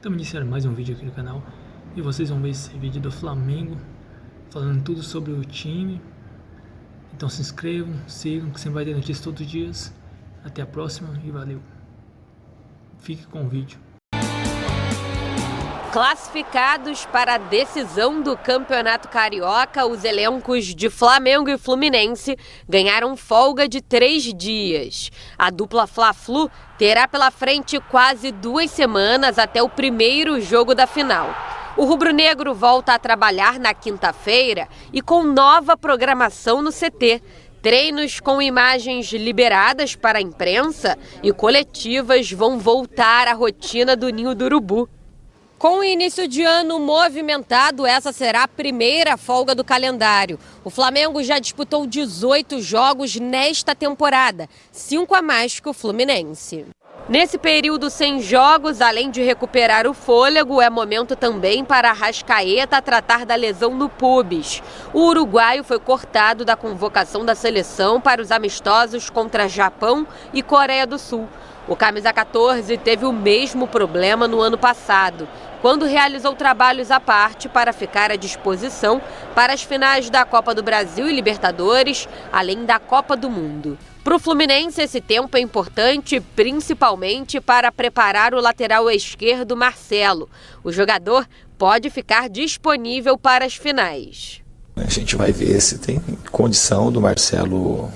Estamos iniciando mais um vídeo aqui no canal e vocês vão ver esse vídeo do Flamengo falando tudo sobre o time. Então se inscrevam, sigam, que você vai ter notícias todos os dias. Até a próxima e valeu. Fique com o vídeo. Classificados para a decisão do Campeonato Carioca, os elencos de Flamengo e Fluminense ganharam folga de 3 dias. A dupla Fla-Flu terá pela frente quase 2 semanas até o primeiro jogo da final. O rubro-negro volta a trabalhar na quinta-feira e com nova programação no CT. Treinos com imagens liberadas para a imprensa e coletivas vão voltar à rotina do Ninho do Urubu. Com o início de ano movimentado, essa será a primeira folga do calendário. O Flamengo já disputou 18 jogos nesta temporada, 5 a mais que o Fluminense. Nesse período sem jogos, além de recuperar o fôlego, é momento também para Arrascaeta tratar da lesão no pubis. O uruguaio foi cortado da convocação da seleção para os amistosos contra Japão e Coreia do Sul. O camisa 14 teve o mesmo problema no ano passado, quando realizou trabalhos à parte para ficar à disposição para as finais da Copa do Brasil e Libertadores, além da Copa do Mundo. Para o Fluminense, esse tempo é importante, principalmente para preparar o lateral esquerdo Marcelo. O jogador pode ficar disponível para as finais. A gente vai ver se tem condição do Marcelo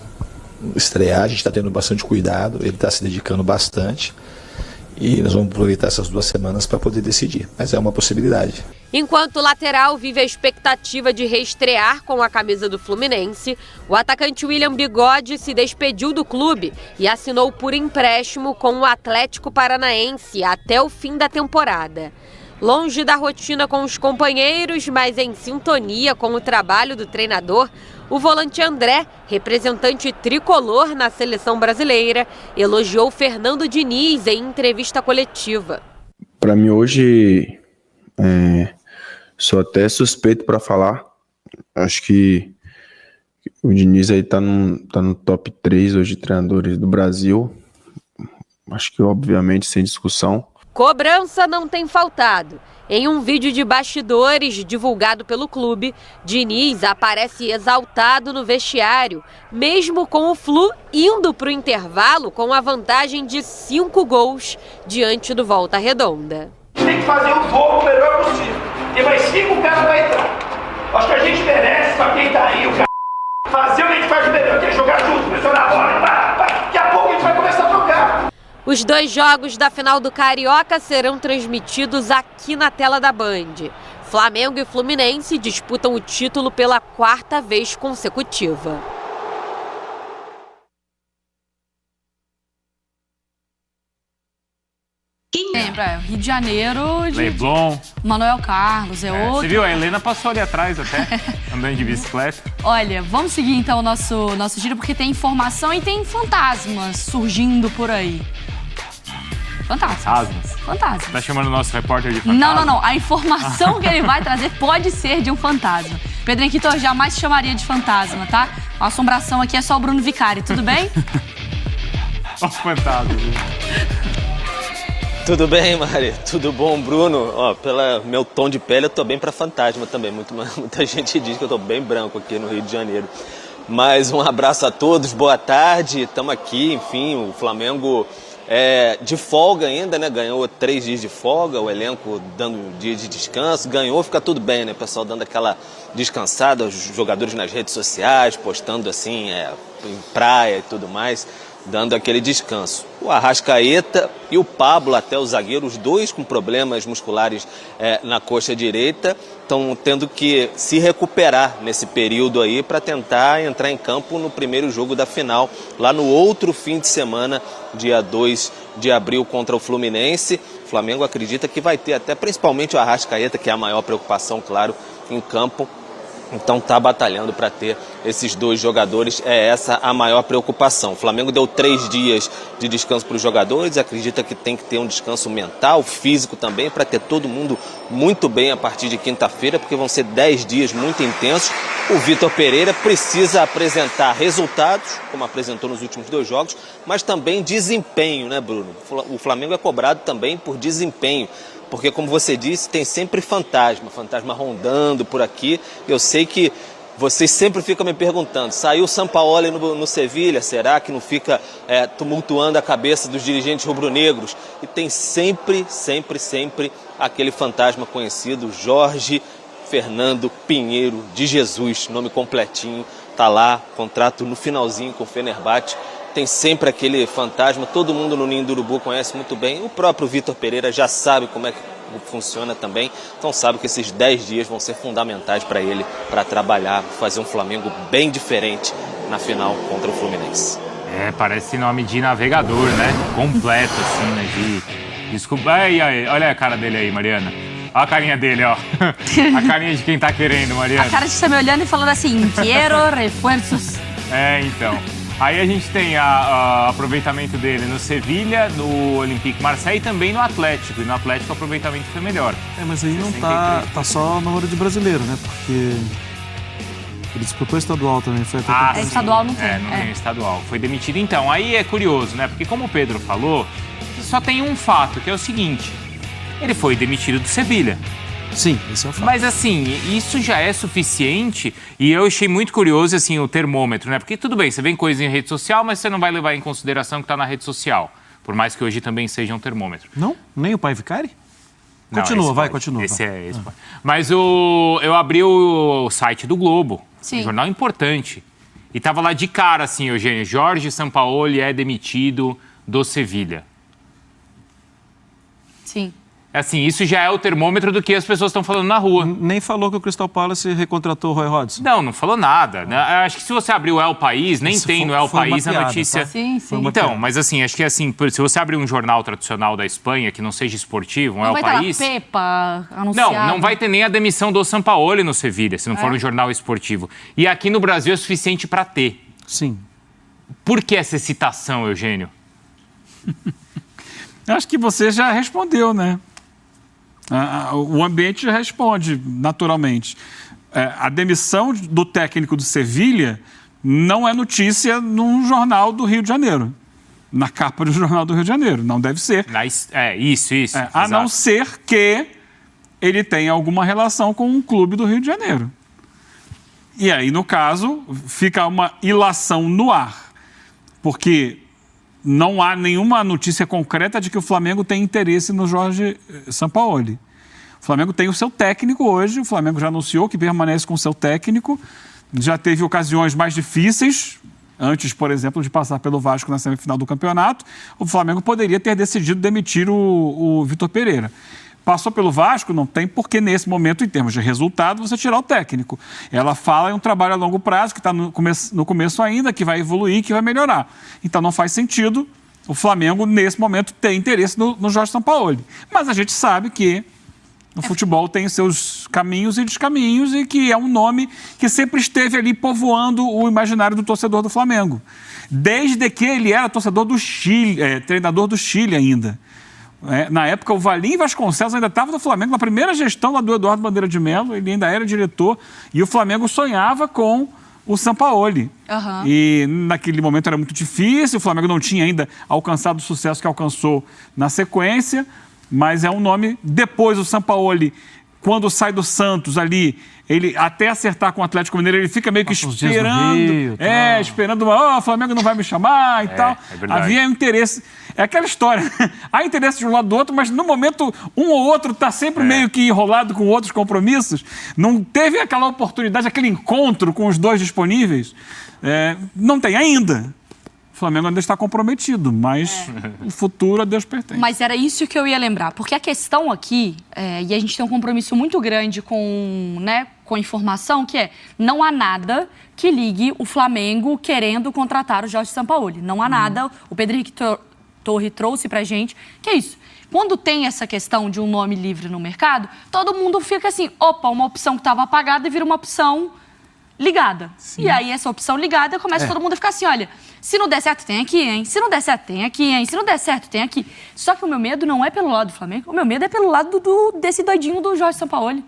estrear. A gente está tendo bastante cuidado, ele está se dedicando bastante e nós vamos aproveitar essas 2 semanas para poder decidir, mas é uma possibilidade. Enquanto o lateral vive a expectativa de reestrear com a camisa do Fluminense, o atacante William Bigode se despediu do clube e assinou por empréstimo com o Atlético Paranaense até o fim da temporada. Longe da rotina com os companheiros, mas em sintonia com o trabalho do treinador, o volante André, representante tricolor na seleção brasileira, elogiou Fernando Diniz em entrevista coletiva. Para mim hoje, sou até suspeito para falar. Acho que o Diniz aí tá no top 3 hoje de treinadores do Brasil. Acho que obviamente sem discussão. Cobrança não tem faltado. Em um vídeo de bastidores divulgado pelo clube, Diniz aparece exaltado no vestiário, mesmo com o Flu indo para o intervalo com a vantagem de 5 gols diante do Volta Redonda. Tem que fazer o jogo o melhor possível, porque mais 5 caras vai entrar. Acho que a gente merece, pra quem tá aí, o cara, fazer o que a gente faz de melhor, que é jogar junto, pressionar a bola, daqui a pouco a gente vai começar a jogar. Os 2 jogos da final do Carioca serão transmitidos aqui na tela da Band. Flamengo e Fluminense disputam o título pela 4ª vez consecutiva. Quem lembra? Rio de Janeiro, Leblon. Manuel Carlos, outro. Você viu? A Helena passou ali atrás até, andando de bicicleta. Olha, vamos seguir então o nosso giro, porque tem informação e tem fantasmas surgindo por aí. Fantasmas. Tá chamando o nosso repórter de fantasma? Não. A informação que ele vai trazer pode ser de um fantasma. Pedro Henrique jamais se chamaria de fantasma, tá? A assombração aqui é só o Bruno Vicari, tudo bem? Ó o fantasma. Tudo bem, Mari? Tudo bom, Bruno? Ó, pelo meu tom de pele, eu tô bem pra fantasma também. Muita gente diz que eu tô bem branco aqui no Rio de Janeiro. Mas um abraço a todos, boa tarde. Estamos aqui, enfim, o Flamengo de folga ainda, né? Ganhou 3 dias de folga, o elenco dando um dia de descanso. Ganhou, fica tudo bem, né? O pessoal dando aquela descansada, os jogadores nas redes sociais, postando assim, em praia e tudo mais, dando aquele descanso. O Arrascaeta e o Pablo, até o zagueiro, os 2 com problemas musculares na coxa direita, estão tendo que se recuperar nesse período aí para tentar entrar em campo no primeiro jogo da final, lá no outro fim de semana, dia 2 de abril contra o Fluminense. O Flamengo acredita que vai ter até principalmente o Arrascaeta, que é a maior preocupação, claro, em campo. Então está batalhando para ter esses 2 jogadores, essa a maior preocupação. O Flamengo deu 3 dias de descanso para os jogadores, acredita que tem que ter um descanso mental, físico também, para ter todo mundo muito bem a partir de quinta-feira, porque vão ser 10 dias muito intensos. O Vitor Pereira precisa apresentar resultados, como apresentou nos últimos 2 jogos, mas também desempenho, né, Bruno? O Flamengo é cobrado também por desempenho. porque, como você disse, tem sempre fantasma rondando por aqui. Eu sei que vocês sempre ficam me perguntando, saiu o Sampaoli no Sevilha, será que não fica tumultuando a cabeça dos dirigentes rubro-negros? E tem sempre aquele fantasma conhecido, Jorge Fernando Pinheiro de Jesus, nome completinho, tá lá, contrato no finalzinho com o Fenerbahçe. Tem sempre aquele fantasma, todo mundo no Ninho do Urubu conhece muito bem, o próprio Vitor Pereira já sabe como é que funciona também, então sabe que esses 10 dias vão ser fundamentais para ele, para trabalhar, fazer um Flamengo bem diferente na final contra o Fluminense. Parece nome de navegador, né? Completo, assim, né? Desculpa, olha a cara dele aí, Mariana. Olha a carinha dele, ó. A carinha de quem tá querendo, Mariana. A cara de você me olhando e falando assim, quero refuerzos. Então. Aí a gente tem o aproveitamento dele no Sevilha, no Olympique Marseille e também no Atlético. E no Atlético o aproveitamento foi melhor. Mas aí não tá só no número de brasileiro, né? Porque ele disputou estadual também. Foi até estadual não tem. Não tem estadual. Foi demitido então. Aí é curioso, né? Porque como o Pedro falou, só tem um fato, que é o seguinte. Ele foi demitido do Sevilha. Sim, esse é o fato. Mas assim, isso já é suficiente e eu achei muito curioso assim, o termômetro, né? Porque tudo bem, você vê coisa em rede social, mas você não vai levar em consideração que está na rede social. Por mais que hoje também seja um termômetro. Não? Nem o pai Vicari? Continua. Esse é. Mas eu abri o site do Globo, um jornal importante. E tava lá de cara assim, Eugênio, Jorge Sampaoli é demitido do Sevilha. Sim. Assim, isso já é o termômetro do que as pessoas estão falando na rua. Nem falou que o Crystal Palace recontratou o Roy Hodgson. Não falou nada. Né? Acho que se você abrir o El País, nem tem no El País a notícia. Tá? Sim. Então, mas assim, acho que assim, se você abrir um jornal tradicional da Espanha, que não seja esportivo, um El País... Não vai ter Pepa anunciado. Não vai ter nem a demissão do Sampaoli no Sevilha, se não for um jornal esportivo. E aqui no Brasil é suficiente para ter. Sim. Por que essa excitação, Eugênio? Acho que você já respondeu, né? O ambiente já responde naturalmente. A demissão do técnico do Sevilha não é notícia num jornal do Rio de Janeiro. Na capa do jornal do Rio de Janeiro. Não deve ser. Isso. A não ser que ele tenha alguma relação com um clube do Rio de Janeiro. E aí, no caso, fica uma ilação no ar. Porque não há nenhuma notícia concreta de que o Flamengo tem interesse no Jorge Sampaoli. O Flamengo tem o seu técnico hoje, o Flamengo já anunciou que permanece com o seu técnico, já teve ocasiões mais difíceis, antes, por exemplo, de passar pelo Vasco na semifinal do campeonato, o Flamengo poderia ter decidido demitir o Vitor Pereira. Passou pelo Vasco, não tem por que nesse momento, em termos de resultado, você tirar o técnico. Ela fala em um trabalho a longo prazo, que está no começo ainda, que vai evoluir, que vai melhorar. Então não faz sentido o Flamengo, nesse momento, ter interesse no Jorge Sampaoli. Mas a gente sabe que o futebol tem seus caminhos e descaminhos e que é um nome que sempre esteve ali povoando o imaginário do torcedor do Flamengo. Desde que ele era torcedor do Chile, treinador do Chile ainda. Na época, o Valim Vasconcelos ainda estava no Flamengo, na primeira gestão lá do Eduardo Bandeira de Mello, ele ainda era diretor, e o Flamengo sonhava com o Sampaoli. Uhum. E naquele momento era muito difícil, o Flamengo não tinha ainda alcançado o sucesso que alcançou na sequência, mas é um nome. Depois o Sampaoli, quando sai do Santos ali, ele até acertar com o Atlético Mineiro, ele fica meio que esperando. Esperando, o Flamengo não vai me chamar e tal. Havia interesse. É aquela história. Há interesse de um lado do outro, mas no momento um ou outro está sempre meio que enrolado com outros compromissos. Não teve aquela oportunidade, aquele encontro com os dois disponíveis. Não tem ainda. O Flamengo ainda está comprometido, mas o futuro a Deus pertence. Mas era isso que eu ia lembrar, porque a questão aqui, e a gente tem um compromisso muito grande com informação, que não há nada que ligue o Flamengo querendo contratar o Jorge Sampaoli. Não há nada. O Pedro Henrique Torre trouxe pra gente, que é isso. Quando tem essa questão de um nome livre no mercado, todo mundo fica assim, uma opção que estava apagada e vira uma opção ligada. Sim. E aí essa opção ligada começa todo mundo a ficar assim, olha, se não der certo tem aqui, hein? Se não der certo tem aqui, hein? Se não der certo tem aqui. Só que o meu medo não é pelo lado do Flamengo, o meu medo é pelo lado desse doidinho do Jorge Sampaoli.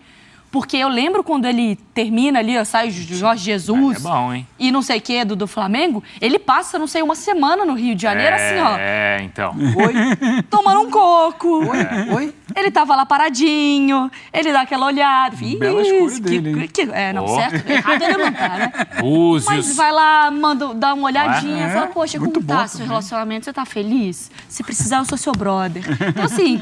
Porque eu lembro quando ele termina ali, ó, sai o Jorge Jesus É bom, hein? e não sei o que do Flamengo, ele passa, não sei, uma semana no Rio de Janeiro, assim, ó. Então. Oi? Tomando um coco. Oi? Ele tava lá paradinho, ele dá aquela olhada. Bela escolha dele, hein? Não, certo? Errado ele não tá, né? Búzios. Mas vai lá, dá uma olhadinha, É, fala, poxa, como muito tá bom seu também. relacionamento? Você tá feliz? Se precisar, eu sou seu brother. Então, assim,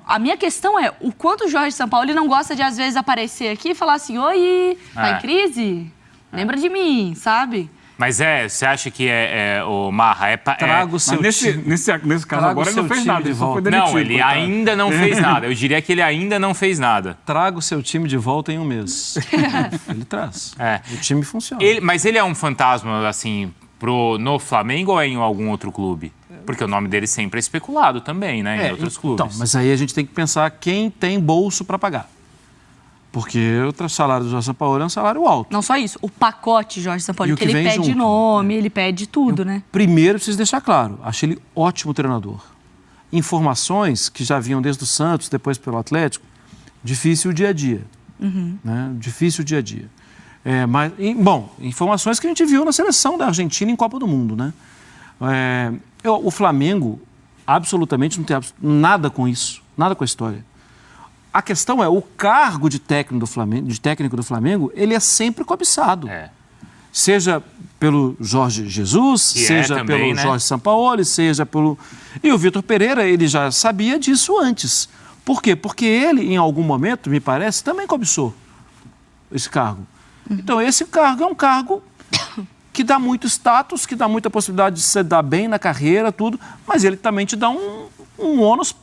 a minha questão é o quanto o Jorge Sampaoli não gosta de, às vezes, aparecer aqui e falar assim, oi, tá em crise? Lembra de mim, sabe? Mas você acha que o Marra Traga o seu time. Nesse caso agora ele não fez nada, ele só foi demitido. Não, ele ainda não fez nada. Eu diria que ele ainda não fez nada. Traga o seu time de volta em um mês. Ele traz. O time funciona. Mas ele é um fantasma, assim, no Flamengo ou é em algum outro clube? Porque o nome dele sempre é especulado também, né? Em outros clubes. Então, mas aí a gente tem que pensar quem tem bolso para pagar. Porque o salário do Jorge Sampaoli é um salário alto. Não só isso, o pacote Jorge Sampaoli, E o que que ele vem pede junto. nome, ele pede tudo, né? Primeiro, preciso deixar claro, achei ele ótimo treinador. Informações que já vinham desde o Santos, depois pelo Atlético, difícil o dia a dia. Né? Difícil o dia a dia. Informações que a gente viu na seleção da Argentina em Copa do Mundo, né? O Flamengo absolutamente não tem nada com isso, nada com a história. A questão é, o cargo de técnico do Flamengo, ele é sempre cobiçado. Seja pelo Jorge Jesus, seja também, pelo né? Jorge Sampaoli, seja pelo... E o Vitor Pereira, ele já sabia disso antes. Por quê? Porque ele, em algum momento, me parece, também cobiçou esse cargo. Então, esse cargo é um cargo que dá muito status, que dá muita possibilidade de se dar bem na carreira, tudo, mas ele também te dá um ônus